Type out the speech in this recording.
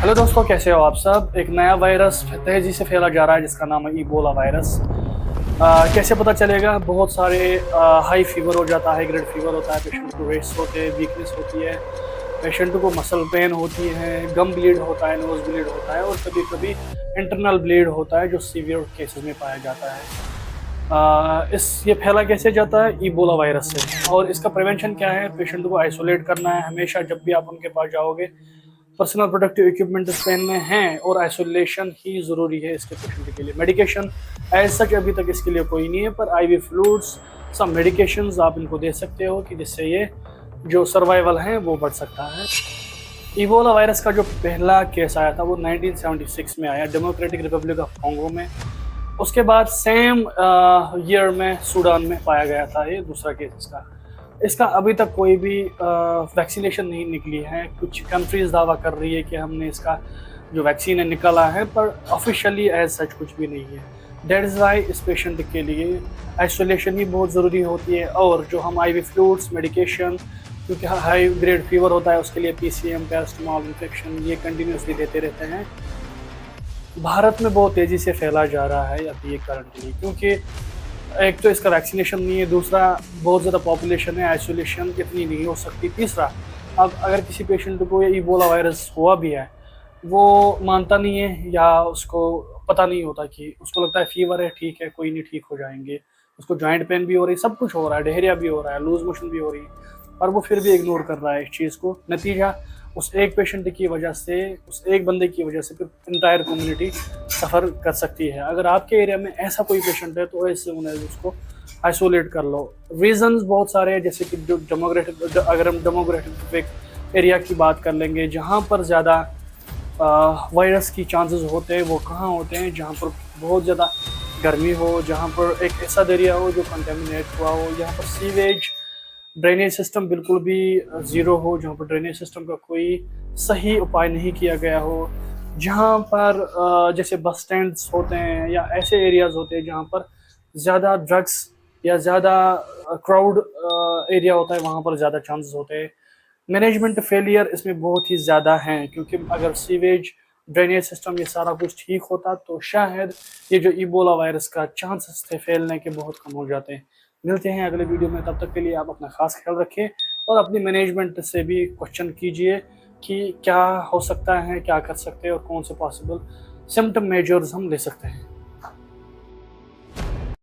Hello दोस्तों, कैसे हो आप सब। एक नया वायरस तेजी से फैला जा रहा है जिसका नाम है इबोला वायरस। कैसे पता चलेगा? बहुत सारे हाई फीवर हो जाता है, हाई ग्रेड फीवर होता है, पेशेंट को रेस्ट होते हैं, वीकनेस होती है, पेशेंट को मसल पेन होती है, गम ब्लीड होता है, नोज ब्लीड होता है और कभी कभी इंटरनल ब्लीड होता है जो सीवियर केसेस में पाया जाता है। इस ये फैला कैसे जाता है? इबोला वायरस से। और इसका प्रिवेंशन क्या है? पेशेंट को आइसोलेट करना है हमेशा। जब भी आप उनके पास जाओगे, पर्सनल प्रोटेक्टिव इक्विपमेंट पहनने हैं और आइसोलेशन ही ज़रूरी है इसके पेशेंट के लिए। मेडिकेशन एज सच अभी तक इसके लिए कोई नहीं है, पर आईवी फ्लूइड्स, सब मेडिकेशंस आप इनको दे सकते हो कि जिससे ये जो सर्वाइवल है वो बढ़ सकता है। इबोला वायरस का जो पहला केस आया था वो 1976 में आया, डेमोक्रेटिक रिपब्लिक ऑफ कॉन्गो में। उसके बाद सेम ईयर में सूडान में पाया गया था ये दूसरा केस इसका। इसका अभी तक कोई भी वैक्सीनेशन नहीं निकली है। कुछ कंट्रीज दावा कर रही है कि हमने इसका जो वैक्सीन है निकाला है, पर ऑफिशियली एज सच कुछ भी नहीं है। दैट इज़ वाई इस पेशेंट के लिए आइसोलेशन ही बहुत ज़रूरी होती है। और जो हम आईवी फ्लूइड्स, मेडिकेशन, क्योंकि हाई ग्रेड फीवर होता है उसके लिए पीसीएम, पैरास्टामोल इंफेक्शन ये कंटिन्यूसली देते रहते हैं। भारत में बहुत तेज़ी से फैला जा रहा है अभी ये करंटली, क्योंकि एक तो इसका वैक्सीनेशन नहीं है, दूसरा बहुत ज़्यादा पॉपुलेशन है, आइसोलेशन इतनी नहीं हो सकती, तीसरा अब अगर किसी पेशेंट को ये इबोला वायरस हुआ भी है, वो मानता नहीं है या उसको पता नहीं होता, कि उसको लगता है फीवर है, ठीक है, कोई नहीं, ठीक हो जाएंगे। उसको जॉइंट पेन भी हो रही, सब कुछ हो रहा है, डायरिया भी हो रहा है, लूज मोशन भी हो रही है, पर वो फिर भी इग्नोर कर रहा है इस चीज़ को। नतीजा उस एक पेशेंट की वजह से, उस एक बंदे की वजह से फिर इंटायर कम्युनिटी सफ़र कर सकती है। अगर आपके एरिया में ऐसा कोई पेशेंट है तो ऐसे उन्हें उसको आइसोलेट कर लो। रीजंस बहुत सारे हैं, जैसे कि जो डेमोग्राफिक, अगर हम डेमोग्राफिक एरिया की बात कर लेंगे, जहाँ पर ज़्यादा वायरस की चांसेस होते हैं, वो कहाँ होते हैं? जहाँ पर बहुत ज़्यादा गर्मी हो, जहाँ पर एक ऐसा एरिया हो जो कंटेमिनेट हुआ हो, जहाँ पर सीवेज ड्रेनेज सिस्टम बिल्कुल भी ज़ीरो हो, जहाँ पर ड्रेनेज सिस्टम का कोई सही उपाय नहीं किया गया हो, जहाँ पर जैसे बस स्टैंड्स होते हैं या ऐसे एरियाज़ होते हैं जहाँ पर ज़्यादा ड्रग्स या ज़्यादा क्राउड एरिया होता है, वहाँ पर ज़्यादा चांसेस होते हैं। मैनेजमेंट फेलियर इसमें बहुत ही ज़्यादा हैं, क्योंकि अगर सीवेज, ड्रेनेज सिस्टम ये सारा कुछ ठीक होता तो शायद ये जो इबोला वायरस का चांसेस थे फैलने के बहुत कम हो जाते हैं। मिलते हैं अगले वीडियो में, तब तक के लिए आप अपना खास ख्याल रखें और अपनी मैनेजमेंट से भी क्वेश्चन कीजिए कि क्या हो सकता है, क्या कर सकते हैं और कौन से पॉसिबल सिम्टम मेजर्स हम ले सकते हैं।